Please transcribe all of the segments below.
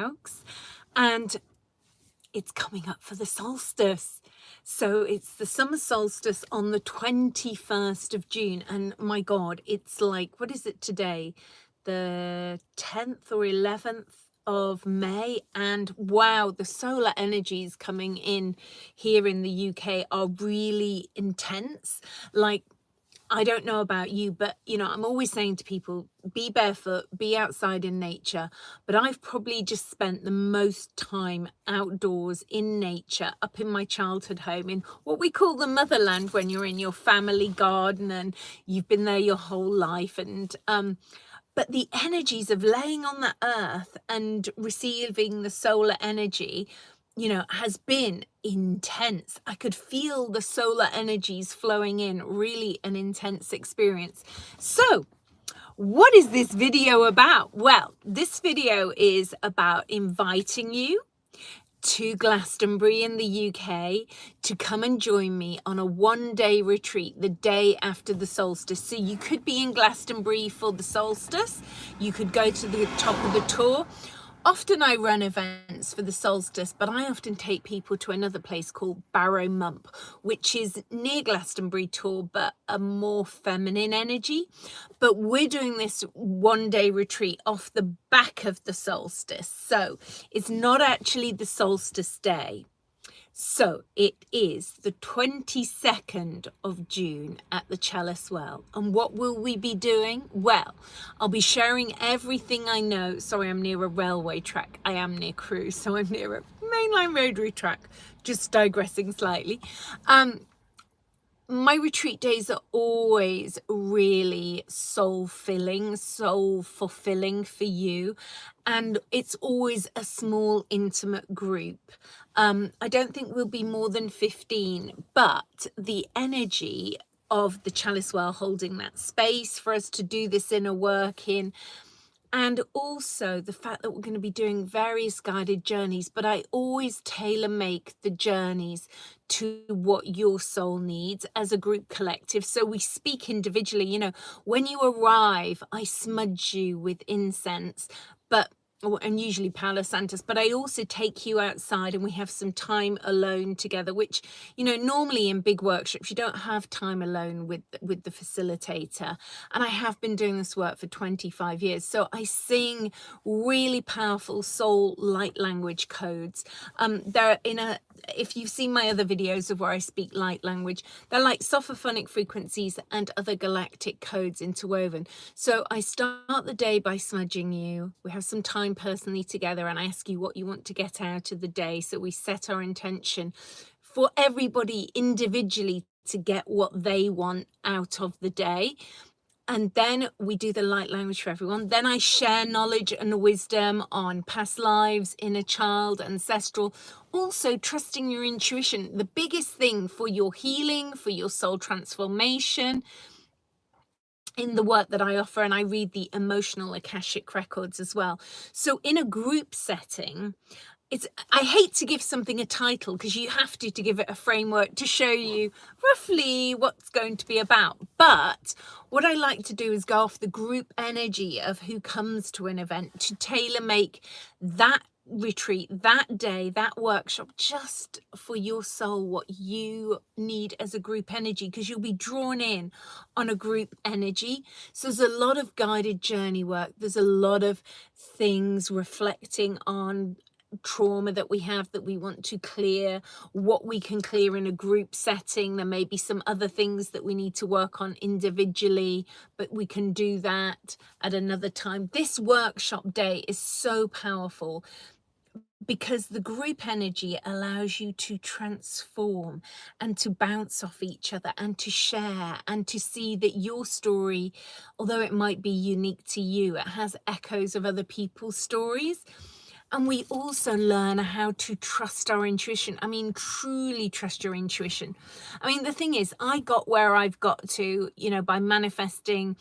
Foulkes, and it's coming up for the solstice. So it's the summer solstice on the 21st of June. And my God, it's like, what is it today? The 10th or 11th of May. And wow, the solar energies coming in here in the UK are really intense. Like, I don't know about you, but I'm always saying to people, be barefoot, be outside in nature. But I've probably just spent the most time outdoors in nature, up in my childhood home, in what we call the motherland, when you're in your family garden and you've been there your whole life. And but the energies of laying on the earth and receiving the solar energy, has been intense. I could feel the solar energies flowing in, really an intense experience. So, what is this video about? Well, this video is about inviting you to Glastonbury in the UK to come and join me on a one-day retreat the day after the solstice. So you could be in Glastonbury for the solstice, you could go to the top of the tour. Often I run events for the solstice, but I often take people to another place called Barrow Mump, which is near Glastonbury Tour, but a more feminine energy. But we're doing this one-day retreat off the back of the solstice. So it's not actually the solstice day. So it is the 22nd of June at the Chalice Well. And what will we be doing? Well, I'll be sharing everything I know. Sorry, I'm near a railway track. I am near Crewe, so I'm near a mainline rotary track, just digressing slightly. My retreat days are always really soul-filling, soul-fulfilling for you. And it's always a small, intimate group. I don't think we'll be more than 15, but the energy of the Chalice Well holding that space for us to do this inner work in, and also the fact that we're going to be doing various guided journeys, but I always tailor make the journeys to what your soul needs as a group collective. So we speak individually, when you arrive, I smudge you with incense, and usually Palo Santos, but I also take you outside and we have some time alone together, which, normally in big workshops, you don't have time alone with the facilitator. And I have been doing this work for 25 years. So I sing really powerful soul light language codes. If you've seen my other videos of where I speak light language, they're like sophophonic frequencies and other galactic codes interwoven. So I start the day by smudging you. We have some time personally together and I ask you what you want to get out of the day. So we set our intention for everybody individually to get what they want out of the day. And then we do the light language for everyone. Then I share knowledge and wisdom on past lives, inner child, ancestral. Also trusting your intuition. The biggest thing for your healing, for your soul transformation in the work that I offer, and I read the emotional Akashic records as well. So in a group setting, I hate to give something a title because you have to give it a framework to show you roughly what's going to be about. But what I like to do is go off the group energy of who comes to an event to tailor make that retreat, that day, that workshop, just for your soul, what you need as a group energy, because you'll be drawn in on a group energy. So there's a lot of guided journey work. There's a lot of things reflecting on trauma that we have that we want to clear, what we can clear in a group setting. There may be some other things that we need to work on individually, but we can do that at another time. This workshop day is so powerful because the group energy allows you to transform and to bounce off each other and to share and to see that your story, although it might be unique to you, it has echoes of other people's stories. And we also learn how to trust our intuition. I mean, truly trust your intuition. I mean, the thing is, I got where I've got to, by manifesting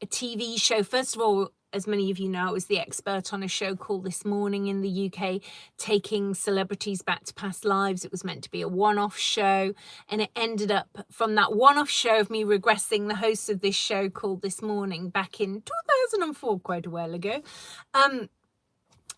a TV show. First of all, as many of you know, I was the expert on a show called This Morning in the UK, taking celebrities back to past lives. It was meant to be a one-off show. And it ended up from that one-off show of me regressing the host of this show called This Morning back in 2004, quite a while ago.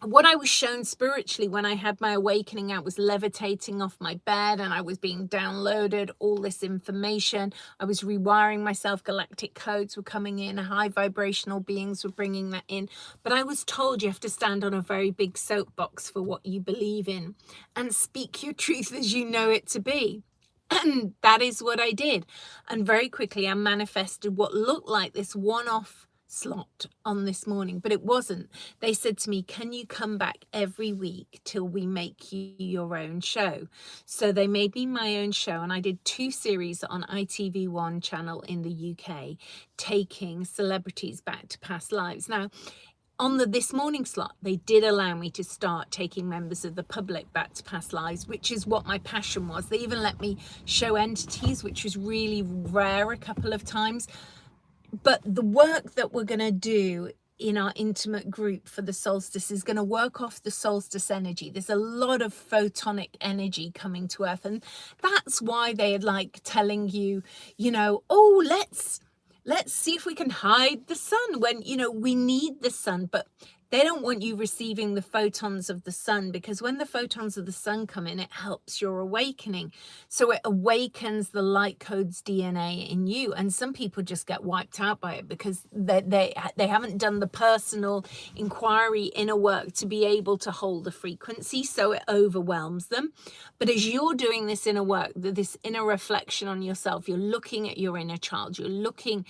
what I was shown spiritually when I had my awakening, I was levitating off my bed and I was being downloaded all this information. I was rewiring myself. Galactic codes were coming in. High vibrational beings were bringing that in. But I was told you have to stand on a very big soapbox for what you believe in and speak your truth as you know it to be. And that is what I did. And very quickly I manifested what looked like this one-off slot on this morning, but it wasn't. They said to me, can you come back every week till we make you your own show? So they made me my own show, and I did 2 series on ITV1 channel in the UK, taking celebrities back to past lives. Now, on the This Morning slot, they did allow me to start taking members of the public back to past lives, which is what my passion was. They even let me show entities, which was really rare a couple of times. But the work that we're going to do in our intimate group for the solstice is going to work off the solstice energy. There's a lot of photonic energy coming to Earth, and that's why they like telling you, you know, oh, let's see if we can hide the sun when, you know, we need the sun. But they don't want you receiving the photons of the sun, because when the photons of the sun come in, it helps your awakening. So it awakens the light codes DNA in you. And some people just get wiped out by it because they haven't done the personal inquiry inner work to be able to hold the frequency. So it overwhelms them. But as you're doing this inner work, this inner reflection on yourself, you're looking at your inner child, you're looking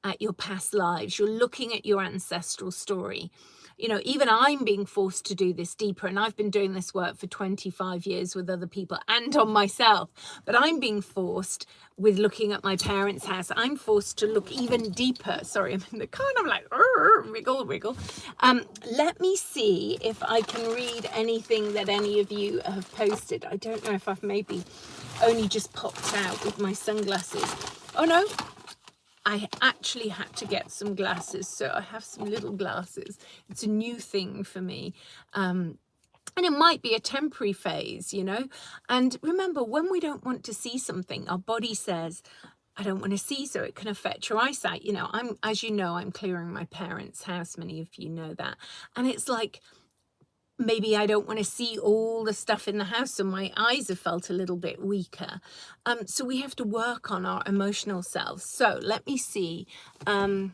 at your past lives, you're looking at your ancestral story. You know, even I'm being forced to do this deeper, and I've been doing this work for 25 years with other people and on myself, but I'm being forced with looking at my parents' house. I'm forced to look even deeper. Sorry, I'm in the car and I'm like, wriggle. Let me see if I can read anything that any of you have posted. I don't know if I've maybe only just popped out with my sunglasses. Oh no, I actually had to get some glasses, so I have some little glasses. It's a new thing for me. And it might be a temporary phase, you know. And remember, when we don't want to see something, our body says, I don't want to see, so it can affect your eyesight. You know, as you know, I'm clearing my parents' house. Many of you know that. And it's like, maybe I don't want to see all the stuff in the house, so my eyes have felt a little bit weaker. So we have to work on our emotional selves. So let me see. No,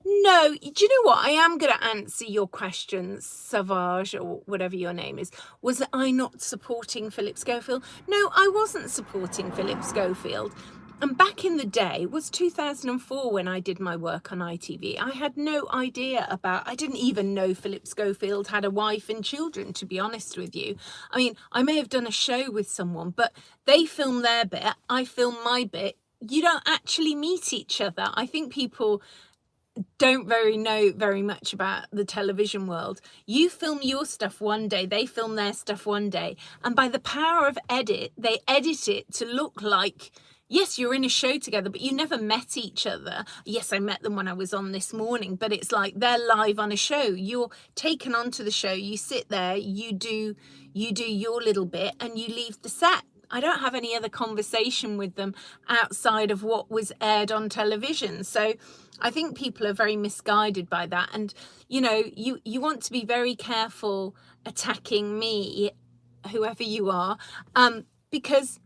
do you know what? I am going to answer your question, Savage, or whatever your name is. Was I not supporting Philip Schofield? No, I wasn't supporting Philip Schofield. And back in the day, it was 2004 when I did my work on ITV. I had no idea about, I didn't even know Philip Schofield had a wife and children, to be honest with you. I mean, I may have done a show with someone, but they film their bit, I film my bit. You don't actually meet each other. I think people don't know very much about the television world. You film your stuff one day, they film their stuff one day, and by the power of edit, they edit it to look like, yes, you're in a show together, but you never met each other. Yes, I met them when I was on This Morning, but it's like they're live on a show. You're taken onto the show, you sit there, you do your little bit, and you leave the set. I don't have any other conversation with them outside of what was aired on television. So I think people are very misguided by that. And, you know, you want to be very careful attacking me, whoever you are, because,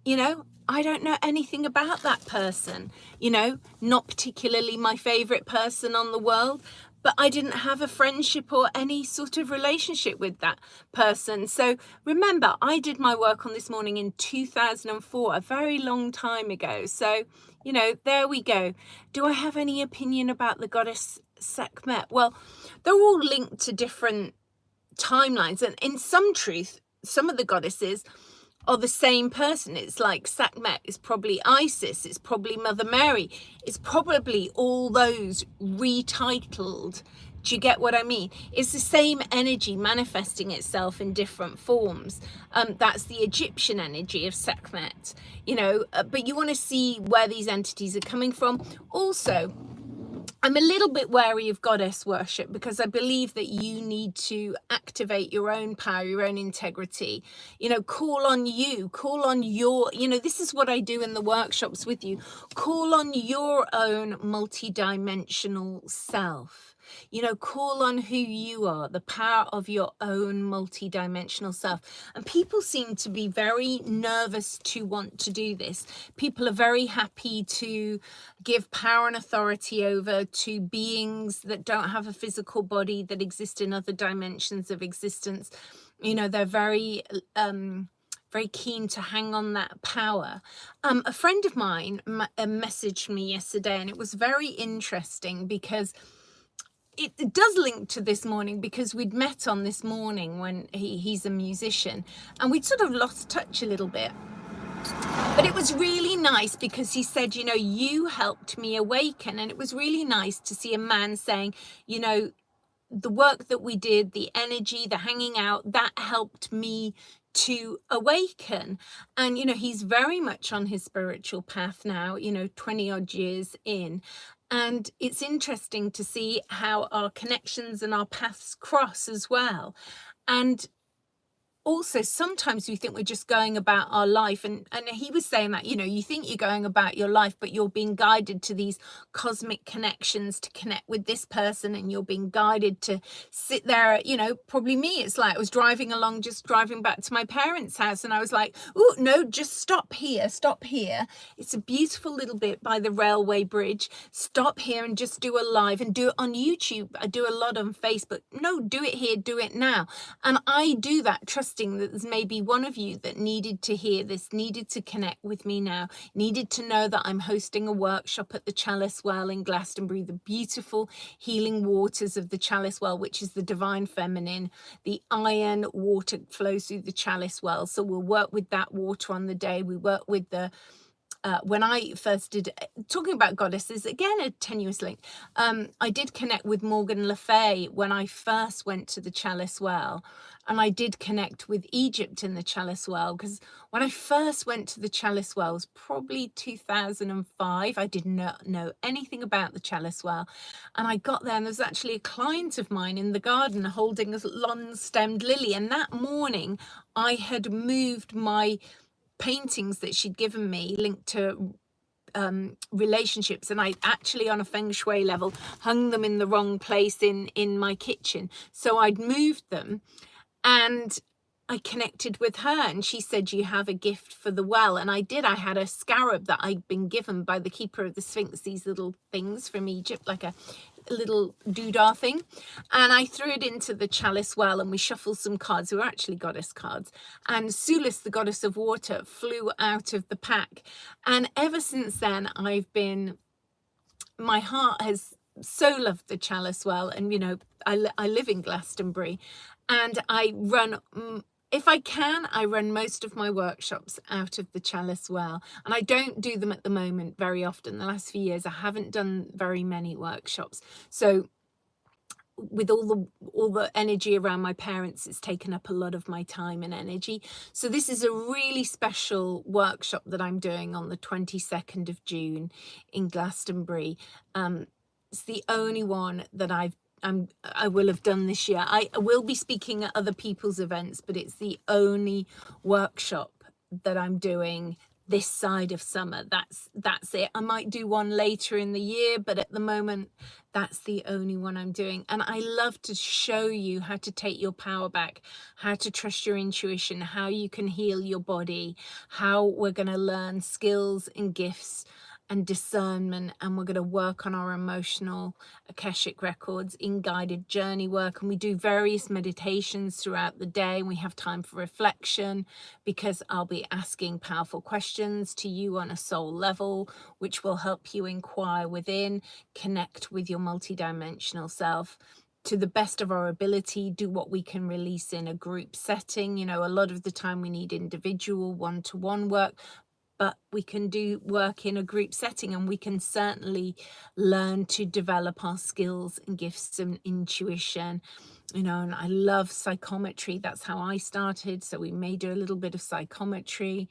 you know, I don't know anything about that person, you know, not particularly my favorite person on the world, but I didn't have a friendship or any sort of relationship with that person. So remember, I did my work on This Morning in 2004, a very long time ago. So, you know, there we go. Do I have any opinion about the goddess Sekhmet? Well, they're all linked to different timelines. And in some truth, some of the goddesses are the same person. It's like Sekhmet is probably Isis, it's probably Mother Mary, it's probably all those retitled. Do you get what I mean? It's the same energy manifesting itself in different forms. That's the Egyptian energy of Sekhmet, you know, but you want to see where these entities are coming from. Also, I'm a little bit wary of goddess worship because I believe that you need to activate your own power, your own integrity, call on you, call on your, this is what I do in the workshops with you. Call on your own multidimensional self. Call on who you are, the power of your own multidimensional self. And people seem to be very nervous to want to do this. People are very happy to give power and authority over to beings that don't have a physical body, that exist in other dimensions of existence. They're very very keen to hang on that power. A friend of mine messaged me yesterday, and it was very interesting because it does link to this morning, because we'd met on this morning when he's a musician, and we'd sort of lost touch a little bit. But it was really nice because he said, you helped me awaken. And it was really nice to see a man saying, the work that we did, the energy, the hanging out, that helped me to awaken. And, he's very much on his spiritual path now, 20 odd years in. And it's interesting to see how our connections and our paths cross as well. And also, sometimes we think we're just going about our life, and he was saying that, you think you're going about your life, but you're being guided to these cosmic connections to connect with this person, and you're being guided to sit there. Probably me, it's like I was driving back to my parents' house, and I was like, oh no, just stop here. It's a beautiful little bit by the railway bridge. Stop here and just do a live, and do it on YouTube. I do a lot on Facebook. No, do it here, do it now. And I do that, trusting that there's maybe one of you that needed to hear this, needed to connect with me now, needed to know that I'm hosting a workshop at the Chalice Well in Glastonbury, the beautiful healing waters of the Chalice Well, which is the divine feminine. The iron water flows through the Chalice Well. So we'll work with that water on the day. We work with the when I first did, talking about goddesses, again, a tenuous link. I did connect with Morgan Le Fay when I first went to the Chalice Well. And I did connect with Egypt in the Chalice Well, because when I first went to the Chalice Well, it was probably 2005. I did not know anything about the Chalice Well. And I got there, and there was actually a client of mine in the garden holding a long-stemmed lily. And that morning, I had moved my paintings that she'd given me linked to relationships, and I actually, on a feng shui level, hung them in the wrong place in my kitchen. So I'd moved them, and I connected with her, and she said, you have a gift for the well. And I did. I had a scarab that I'd been given by the keeper of the Sphinx, these little things from Egypt, like a little doodah thing, and I threw it into the Chalice Well, and we shuffled some cards who were actually goddess cards, and Sulis, the goddess of water, flew out of the pack. And ever since then, my heart has so loved the Chalice Well. And I live in Glastonbury, and I run, if I can, I run most of my workshops out of the Chalice Well. And I don't do them at the moment very often. The last few years, I haven't done very many workshops. So with all the energy around my parents, it's taken up a lot of my time and energy. So this is a really special workshop that I'm doing on the 22nd of June in Glastonbury. It's the only one that I will have done this year. I will be speaking at other people's events, but it's the only workshop that I'm doing this side of summer. That's it. I might do one later in the year, but at the moment, that's the only one I'm doing. And I love to show you how to take your power back, how to trust your intuition, how you can heal your body, how we're going to learn skills and gifts and discernment, and we're going to work on our emotional Akashic records in guided journey work. And we do various meditations throughout the day, and we have time for reflection, because I'll be asking powerful questions to you on a soul level, which will help you inquire within, connect with your multidimensional self to the best of our ability, do what we can release in a group setting. A lot of the time we need individual one-to-one work, but we can do work in a group setting, and we can certainly learn to develop our skills and gifts and intuition. And I love psychometry. That's how I started. So we may do a little bit of psychometry.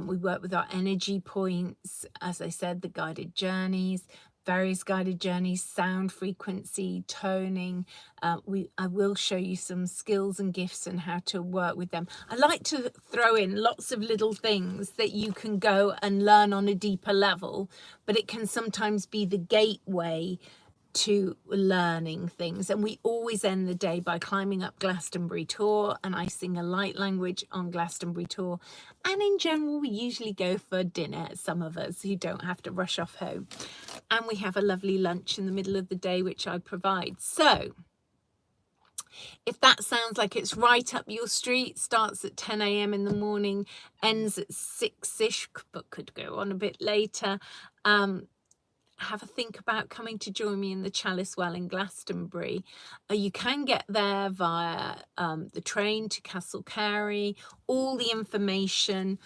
We work with our energy points, as I said, the guided journeys, various guided journeys, sound frequency, toning. I will show you some skills and gifts and how to work with them. I like to throw in lots of little things that you can go and learn on a deeper level, but it can sometimes be the gateway to learning things. And we always end the day by climbing up Glastonbury Tour, and I sing a light language on Glastonbury Tour. And in general, we usually go for dinner, some of us who don't have to rush off home. And we have a lovely lunch in the middle of the day, which I provide. So if that sounds like it's right up your street, starts at 10 a.m. in the morning, ends at 6-ish, but could go on a bit later, have a think about coming to join me in the Chalice Well in Glastonbury. You can get there via the train to Castle Carey. All the information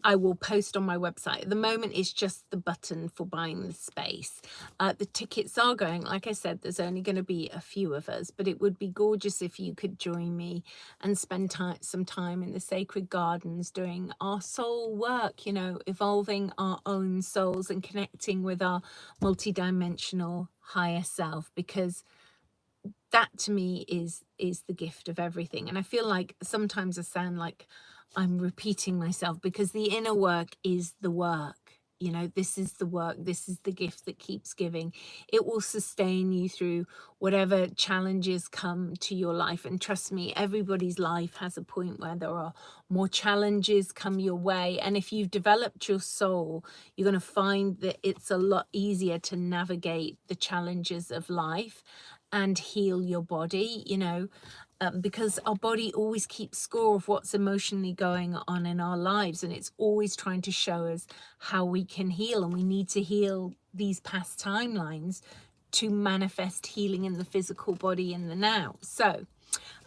I will post on my website. At the moment, it's just the button for buying the space. The tickets are going. Like I said, there's only going to be a few of us, but it would be gorgeous if you could join me and spend some time in the sacred gardens doing our soul work, you know, evolving our own souls and connecting with our multidimensional higher self, because that to me is the gift of everything. And I feel like sometimes I sound like I'm repeating myself, because the inner work is the work. You know, this is the work, this is the gift that keeps giving. It will sustain you through whatever challenges come to your life. And trust me, everybody's life has a point where there are more challenges come your way. And if you've developed your soul, you're going to find that it's a lot easier to navigate the challenges of life and heal your body, you know. Because our body always keeps score of what's emotionally going on in our lives, and it's always trying to show us how we can heal, and we need to heal these past timelines to manifest healing in the physical body in the now. So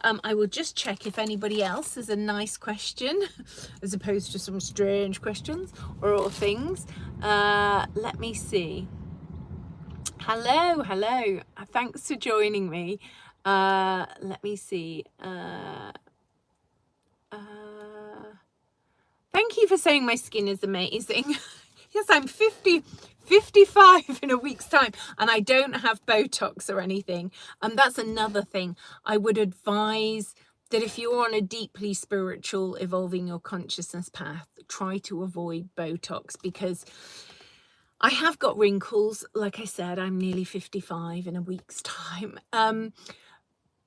I will just check if anybody else has a nice question as opposed to some strange questions or things. Let me see. Hello, thanks for joining me. Let me see. Thank you for saying my skin is amazing. Yes, I'm 55 in a week's time, and I don't have Botox or anything. That's another thing. I would advise that if you're on a deeply spiritual, evolving your consciousness path, try to avoid Botox, because I have got wrinkles. Like I said, I'm nearly 55 in a week's time.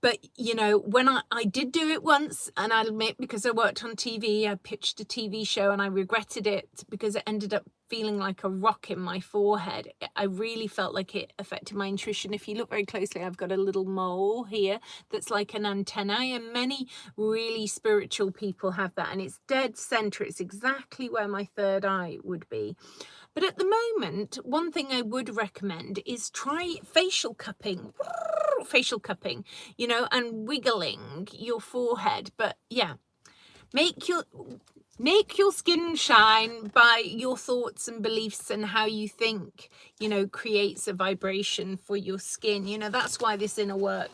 But, you know, when I did do it once, and I'll admit, because I worked on TV, I pitched a TV show and I regretted it because it ended up feeling like a rock in my forehead. I really felt like it affected my intuition. If you look very closely, I've got a little mole here that's like an antenna, and many really spiritual people have that, and it's dead center. It's exactly where my third eye would be. But at the moment, one thing I would recommend is try facial cupping, you know, and wiggling your forehead. But yeah, make your skin shine by your thoughts and beliefs, and how you think, you know, creates a vibration for your skin. You know, that's why this inner work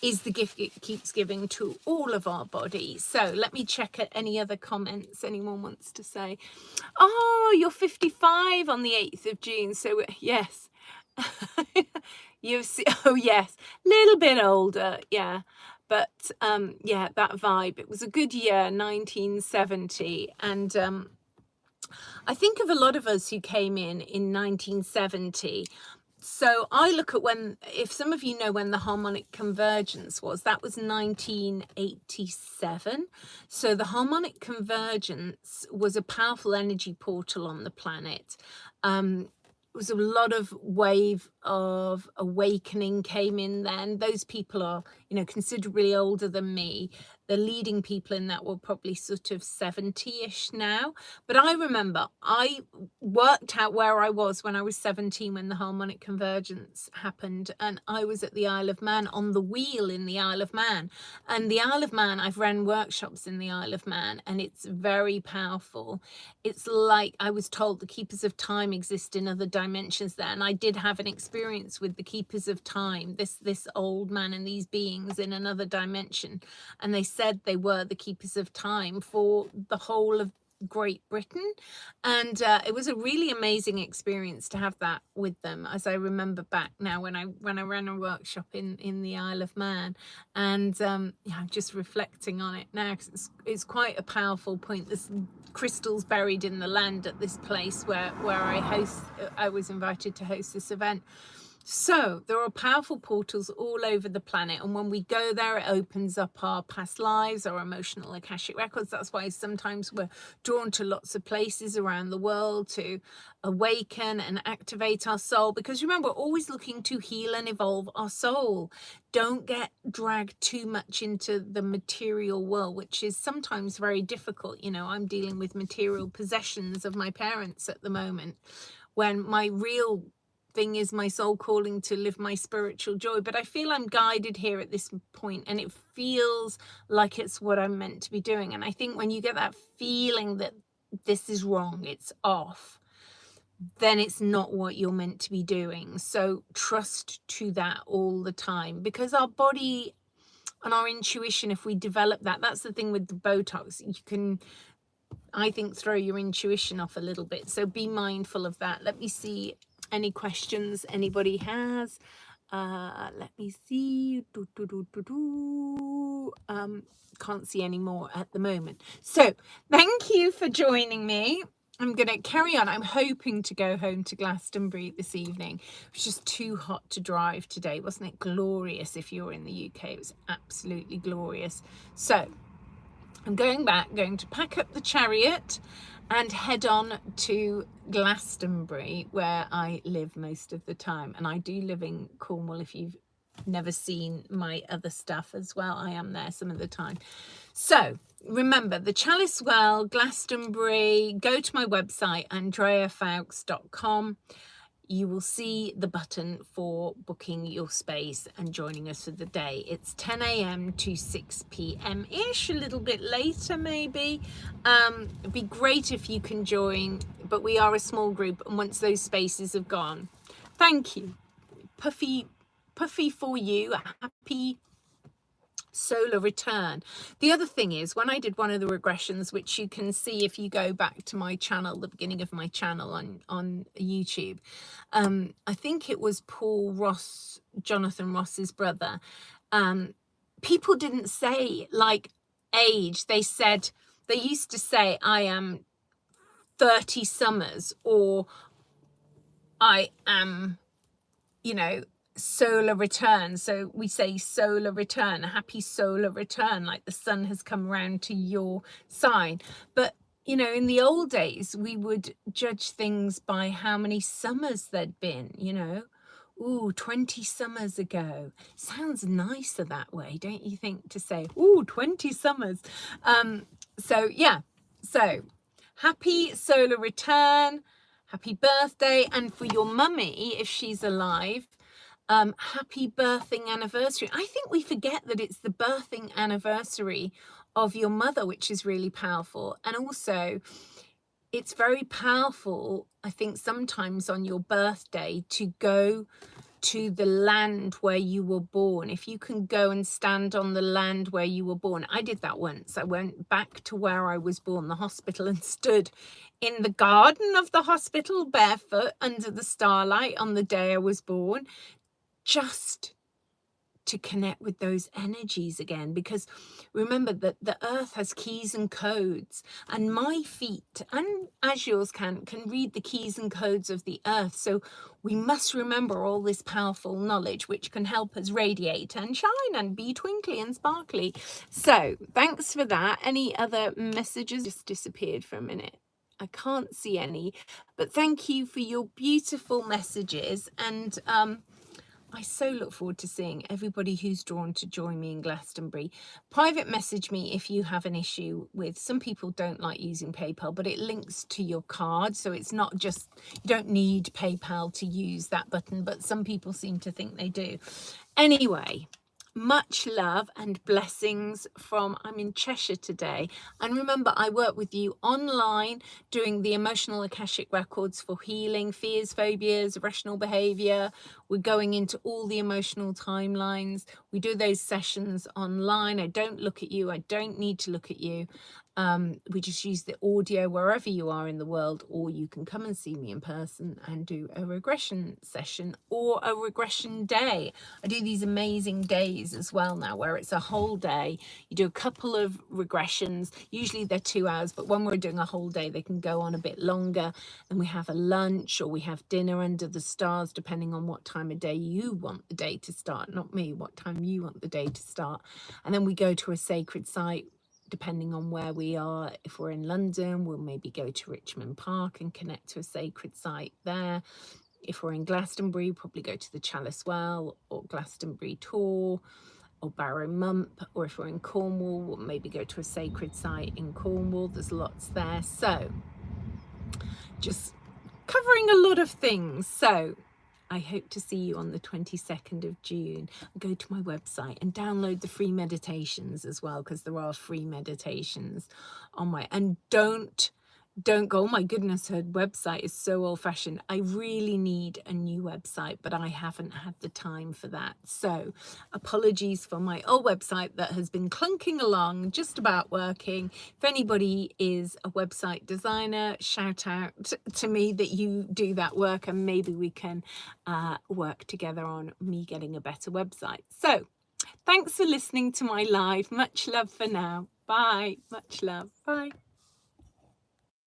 is the gift it keeps giving to all of our bodies. So let me check at any other comments anyone wants to say. Oh, you're 55 on the 8th of June. So yes. You've seen, oh yes, little bit older, yeah. But yeah, that vibe. It was a good year, 1970. And I think of a lot of us who came in 1970. So I look at when, if some of you know when the Harmonic Convergence was, that was 1987. So the Harmonic Convergence was a powerful energy portal on the planet. It was a lot of wave of awakening came in then. Those people are, you know, considerably older than me. The leading people in that were probably sort of 70-ish now. But I remember I worked out where I was when I was 17 when the Harmonic Convergence happened. And I was at the Isle of Man, on the wheel in the Isle of Man. And the Isle of Man, I've ran workshops in the Isle of Man, and it's very powerful. It's like I was told the Keepers of Time exist in other dimensions there. And I did have an experience with the Keepers of Time, this old man and these beings in another dimension. And they said they were the Keepers of Time for the whole of Great Britain, and it was a really amazing experience to have that with them, as I remember back now when I ran a workshop in the Isle of Man. And yeah, I'm just reflecting on it now, because it's quite a powerful point. There's crystals buried in the land at this place where I was invited to host this event. So there are powerful portals all over the planet, and when we go there, it opens up our past lives, our emotional Akashic records. That's why sometimes we're drawn to lots of places around the world to awaken and activate our soul, because remember, we're always looking to heal and evolve our soul. Don't get dragged too much into the material world, which is sometimes very difficult. You know, I'm dealing with material possessions of my parents at the moment, when my real thing is my soul calling to live my spiritual joy. But I feel I'm guided here at this point, and it feels like it's what I'm meant to be doing. And I think when you get that feeling that this is wrong, it's off, then it's not what you're meant to be doing. So trust to that all the time, because our body and our intuition, if we develop that, that's the thing with the Botox, you can, I think, throw your intuition off a little bit. So be mindful of that. Let me see any questions anybody has. Let me see. Can't see any more at the moment. So thank you for joining me. I'm going to carry on. I'm hoping to go home to Glastonbury this evening. It was just too hot to drive today. Wasn't it glorious? If you're in the UK, it was absolutely glorious. So I'm going to pack up the chariot and head on to Glastonbury, where I live most of the time. And I do live in Cornwall. If you've never seen my other stuff as well, I am there some of the time. So remember, the Chalice Well, Glastonbury, go to my website, andreafoulkes.com. You will see the button for booking your space and joining us for the day. It's 10 a.m. to 6 p.m. ish, a little bit later maybe. It'd be great if you can join, but we are a small group, and once those spaces have gone, thank you. Puffy for you. Happy solar return. The other thing is, when I did one of the regressions, which you can see if you go back to my channel, the beginning of my channel on YouTube, I think it was Paul Ross, Jonathan Ross's brother, people didn't say like age. They used to say I am 30 summers, or I am, you know, solar return. So we say solar return, a happy solar return, like the sun has come around to your sign. But you know, in the old days, we would judge things by how many summers there'd been, you know. Ooh, 20 summers ago. Sounds nicer that way, don't you think, to say, ooh, 20 summers. So yeah, so happy solar return, happy birthday. And for your mummy, if she's alive, happy birthing anniversary. I think we forget that it's the birthing anniversary of your mother, which is really powerful. And also, it's very powerful, I think, sometimes on your birthday to go to the land where you were born. If you can go and stand on the land where you were born. I did that once. I went back to where I was born, the hospital, and stood in the garden of the hospital barefoot under the starlight on the day I was born, just to connect with those energies again. Because remember that the earth has keys and codes, and my feet, and as yours can read the keys and codes of the earth. So we must remember all this powerful knowledge, which can help us radiate and shine and be twinkly and sparkly. So thanks for that. Any other messages? Just disappeared for a minute. I can't see any, but thank you for your beautiful messages. And I so look forward to seeing everybody who's drawn to join me in Glastonbury. Private message me if you have an issue with, some people don't like using PayPal, but it links to your card. So it's not just, you don't need PayPal to use that button, but some people seem to think they do. Anyway, much love and blessings from, I'm in Cheshire today. And remember, I work with you online doing the emotional Akashic records for healing, fears, phobias, irrational behavior, We're going into all the emotional timelines. We do those sessions online. I don't look at you. I don't need to look at you. We just use the audio wherever you are in the world, or you can come and see me in person and do a regression session or a regression day. I do these amazing days as well now where it's a whole day. You do a couple of regressions. Usually they're 2 hours, but when we're doing a whole day, they can go on a bit longer. And we have a lunch or we have dinner under the stars, depending on what time of day you want the day to start, not me, what time you want the day to start. And then we go to a sacred site, depending on where we are. If we're in London, we'll maybe go to Richmond Park and connect to a sacred site there. If we're in Glastonbury, probably go to the Chalice Well or Glastonbury Tour or Barrow Mump. Or if we're in Cornwall, we'll maybe go to a sacred site in Cornwall. There's lots there. So just covering a lot of things. So I hope to see you on the 22nd of June. Go to my website and download the free meditations as well, because there are free meditations on my, and don't go, oh my goodness, her website is so old fashioned. I really need a new website, but I haven't had the time for that. So apologies for my old website that has been clunking along, just about working. If anybody is a website designer, shout out to me that you do that work, and maybe we can work together on me getting a better website. So thanks for listening to my live. Much love for now. Bye. Much love. Bye.